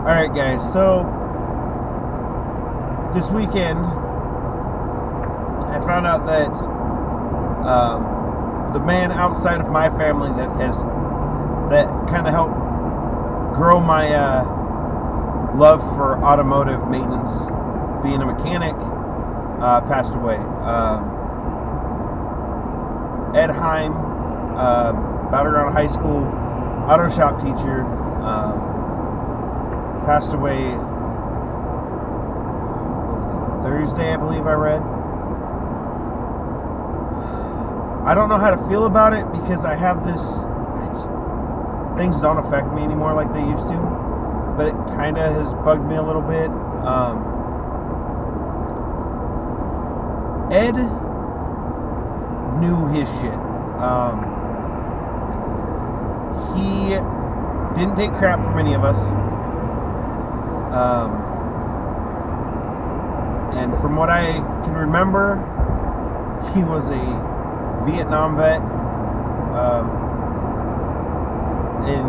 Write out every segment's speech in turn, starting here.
Alright guys, so this weekend I found out that the man outside of my family that kind of helped grow my love for automotive maintenance, being a mechanic, passed away. Ed Heim, Battle Ground High School auto shop teacher, passed away Thursday, I believe I read. I don't know how to feel about it because I have this, things don't affect me anymore like they used to, but it kind of has bugged me a little bit. Ed knew his shit. He didn't take crap from any of us. And from what I can remember, he was a Vietnam vet. And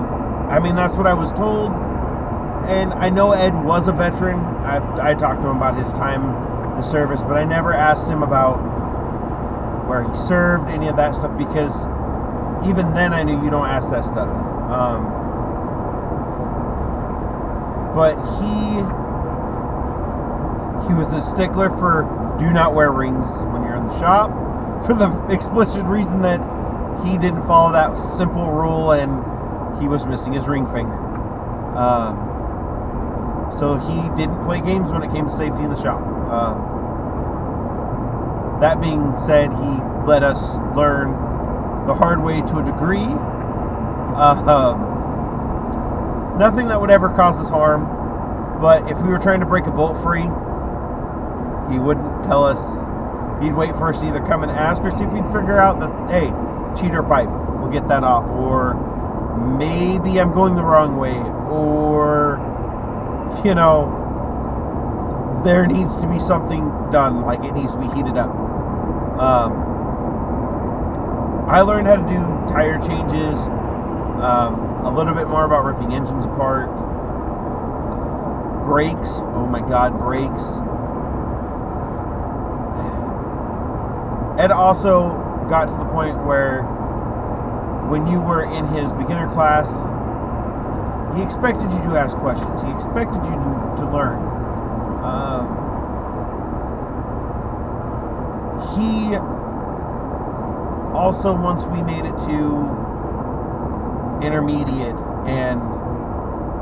I mean, that's what I was told. And I know Ed was a veteran. I talked to him about his time in the service, but I never asked him about where he served, any of that stuff, because even then I knew you don't ask that stuff. But he was a stickler for do not wear rings when you're in the shop, for the explicit reason that he didn't follow that simple rule and he was missing his ring finger. So he didn't play games when it came to safety in the shop. That being said, he let us learn the hard way to a degree. Nothing that would ever cause us harm, but if we were trying to break a bolt free, he wouldn't tell us. He'd wait for us to either come and ask or see if we'd figure out that, hey, cheater pipe, we'll get that off, or maybe I'm going the wrong way, or, you know, there needs to be something done, like it needs to be heated up. I learned how to do tire changes, a little bit more about ripping engines apart, brakes, oh my god, brakes. Ed also got to the point where when you were in his beginner class, he expected you to ask questions. He expected you to learn. He also, once we made it to intermediate and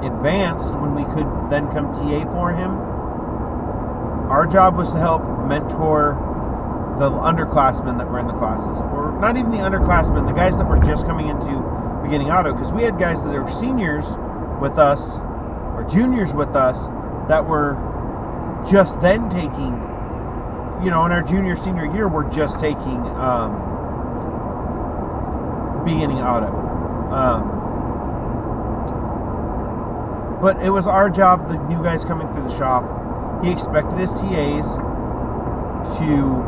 advanced, when we could then come TA for him, our job was to help mentor the underclassmen that were in the classes, or not even the underclassmen, the guys that were just coming into beginning auto, because we had guys that were seniors with us or juniors with us that were just then taking, you know, in our junior senior year, we're just taking beginning auto. But it was our job, the new guys coming through the shop. He expected his TAs to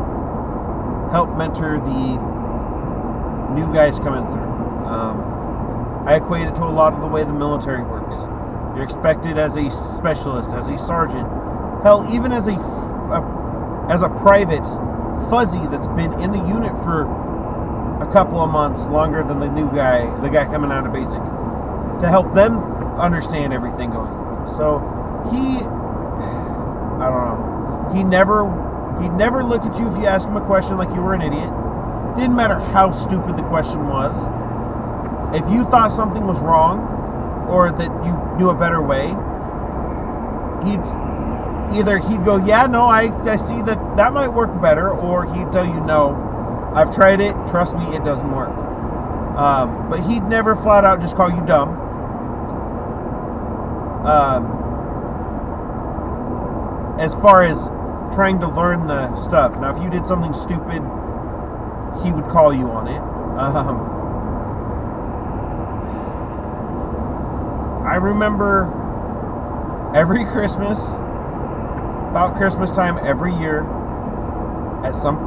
help mentor the new guys coming through. I equate it to a lot of the way the military works. You're expected as a specialist, as a sergeant, hell, even as a private fuzzy that's been in the unit for a couple of months longer than the new guy, the guy coming out of basic, to help them understand everything going on. So I don't know, he'd never look at you if you asked him a question like you were an idiot. Didn't matter how stupid the question was. If you thought something was wrong or that you knew a better way, he'd go, yeah, no, I see that might work better, or he'd tell you, no, I've tried it, trust me, it doesn't work. But he'd never flat out just call you dumb. As far as trying to learn the stuff. Now, if you did something stupid, he would call you on it. I remember every Christmas, about Christmas time every year, at some,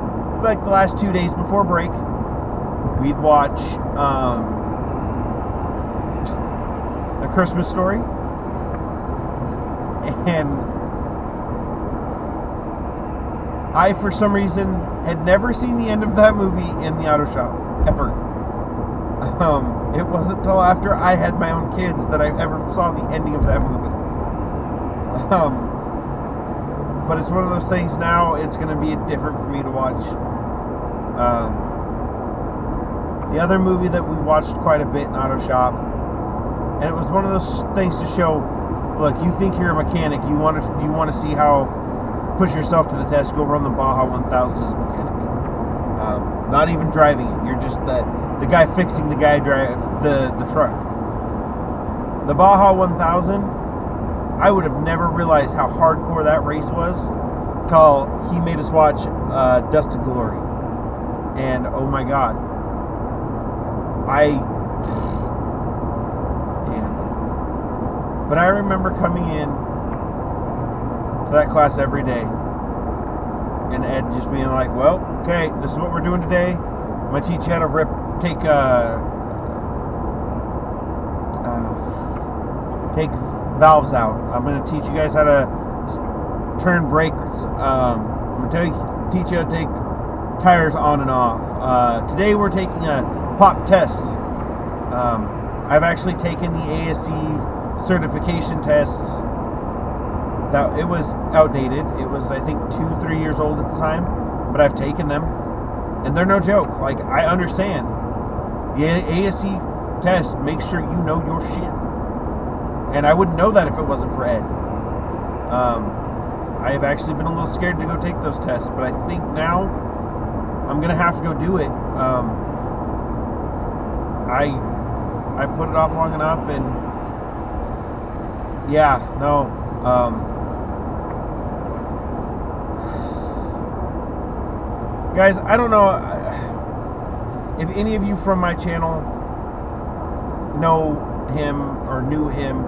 like the last 2 days before break, we'd watch A Christmas Story. And I, for some reason, had never seen the end of that movie in the auto shop, ever. It wasn't until after I had my own kids that I ever saw the ending of that movie. But it's one of those things now, it's going to be different for me to watch. The other movie that we watched quite a bit in auto shop, and it was one of those things to show, look, you think you're a mechanic, you want to see how, push yourself to the test, go run the Baja 1000 as a mechanic. Not even driving it, you're just the guy fixing the guy the truck. The Baja 1000, I would have never realized how hardcore that race was till he made us watch Dust to Glory. And oh my god, but I remember coming in to that class every day, and Ed just being like, well, okay, this is what we're doing today. I'm going to teach you how to take valves out. I'm going to teach you guys how to turn brakes. I'm going to teach you how to take tires on and off. Today we're taking a pop test. I've actually taken the ASE certification test. That it was outdated. It was, I think, 2-3 years old at the time, but I've taken them, and they're no joke. Like, I understand. The ASE test makes sure you know your shit, and I wouldn't know that if it wasn't for Ed. I have actually been a little scared to go take those tests, but I think now I'm gonna have to go do it. I put it off long enough, and yeah, no. Guys, I don't know if any of you from my channel know him or knew him.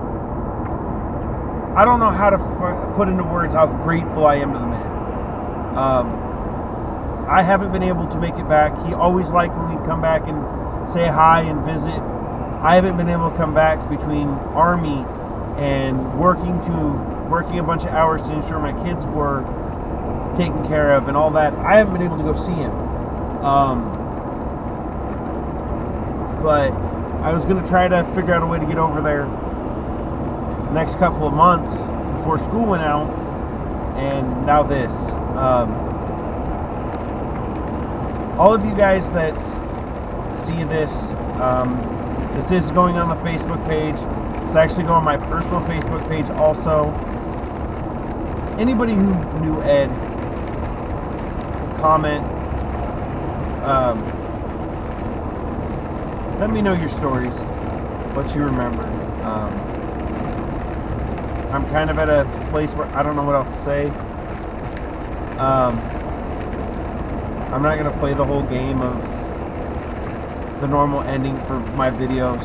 I don't know how to put into words how grateful I am to the man. I haven't been able to make it back. He always liked when we'd come back and say hi and visit. I haven't been able to come back between Army and working a bunch of hours to ensure my kids were taken care of and all that. I haven't been able to go see him. But I was going to try to figure out a way to get over there the next couple of months before school went out, and now this. All of you guys that see this, this is going on the Facebook page. It's actually going on my personal Facebook page also. Anybody who knew Ed, comment. Let me know your stories, what you remember. I'm kind of at a place where I don't know what else to say. I'm not going to play the whole game of the normal ending for my videos.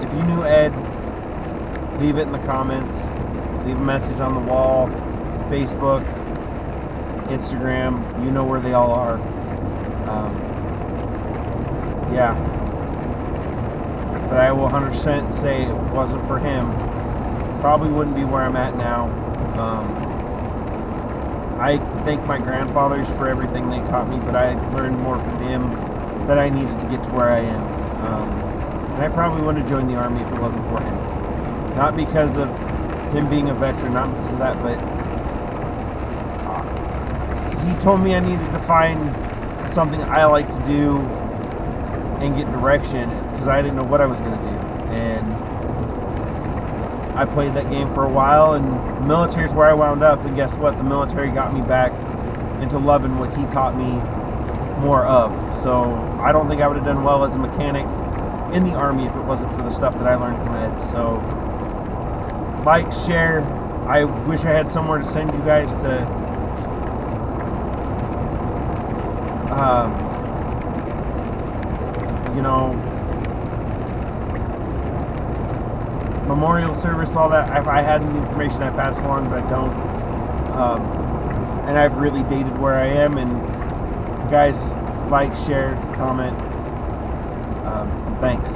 If you knew Ed, leave it in the comments. Leave a message on the wall, Facebook, Instagram. You know where they all are. Yeah. But I will 100% say if it wasn't for him, probably wouldn't be where I'm at now. I thank my grandfathers for everything they taught me, but I learned more from him that I needed to get to where I am. And I probably wouldn't have joined the Army if it wasn't for him. Not because of him being a veteran, not because of that, but he told me I needed to find something I like to do and get direction, because I didn't know what I was going to do. And I played that game for a while, and the military is where I wound up, and guess what? The military got me back into loving what he taught me more of. So I don't think I would have done well as a mechanic in the Army if it wasn't for the stuff that I learned from Ed. So like, share. I wish I had somewhere to send you guys to memorial service, all that. If I had any information, I pass along, but I don't. And I've really dated where I am. And guys, like, share, comment. Thanks.